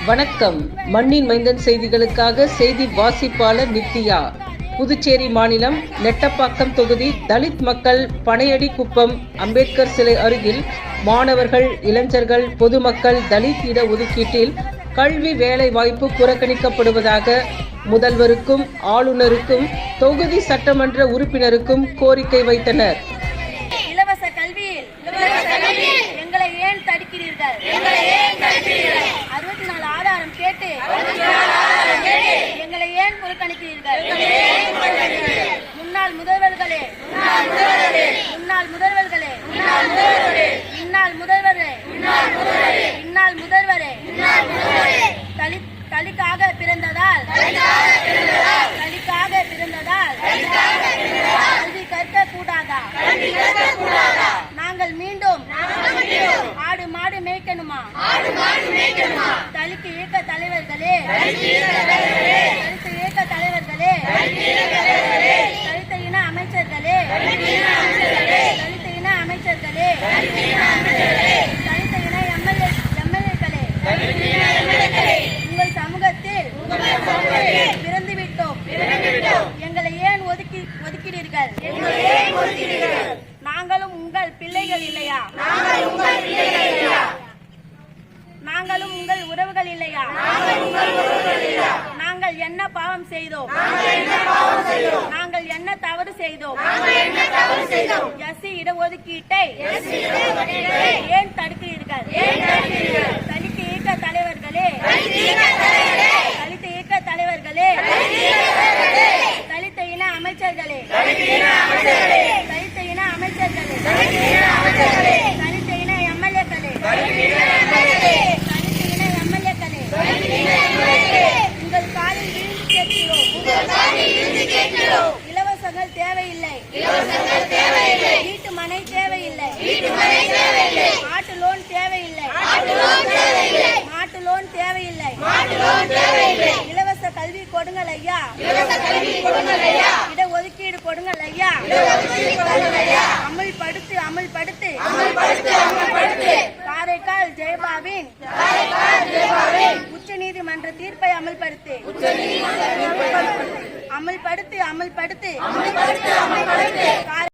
வணக்கம். மண்ணின் மைந்தன் செய்திகளுக்காக செய்தி வாசிப்பாளர் நித்யா. புதுச்சேரி மாநிலம் நெட்டப்பாக்கம் தொகுதி தலித் மக்கள் பனையடி குப்பம் அம்பேத்கர் சிலை அருகில் மாணவர்கள், இளைஞர்கள், பொதுமக்கள் தலித் இட ஒதுக்கீட்டில் கல்வி வேலை வாய்ப்பு புறக்கணிக்கப்படுவதாக முதல்வருக்கும் ஆளுநருக்கும் தொகுதி சட்டமன்ற உறுப்பினருக்கும் கோரிக்கை வைத்தனர். இலவச கல்வியில் எங்களை ஏன் தடுக்கிறீர்கள்? 64 ஆதாரம் கேட்டு எங்களை ஏன் புறக்கணிக்கிறீர்கள்? முன்னாள் முதல்வர்களே, இந்நாள் முதல்வரே, தலிக்காக பிறந்ததால் கல்வி கற்க கூடாதா? நாங்கள் மீண்டும் ஆடு மாடு மேய்க்கணுமா? தலிக்கு இயக்க தலைவர்களே, தலித்த இன அமைச்சர்களே, தலித்த இன எம்எல்ஏக்களே, உங்கள் சமூகத்தில் பிறந்துவிட்டோம். எங்களை ஏன் ஒதுக்கிறீர்கள்? நாங்களும் உங்கள் பிள்ளைகள் இல்லையா? நாங்களும் உங்கள் உறவுகள் இல்லையா? நாங்கள் என்ன பாவம் செய்தோம்? நாங்கள் என்ன தவறு செய்தோம்? எஸ்சி இடஒதுக்கீட்டை ஏன் தடுக்கிறீர்கள்? தலித் இயக்க தலைவர்களே, தலித்த இன அமைச்சர்களே, தலித்த இன எம்எல்ஏக்களே, உங்கள் காலில் விழுந்து கேட்கிறோம். இலவசங்கள் தேவையில்லை, வீட்டு மனை தேவையில்லை, ஆட்டு லோன் தேவையில்லை, இலவச கல்வி கொடுங்கள் ஐயா, இடஒதுக்கீடு கொடுங்கள் ஐயா, அமல்படுத்து காரைக்கால் ஜெயபாவின் உச்ச நீதிமன்ற தீர்ப்பை அமல்படுத்து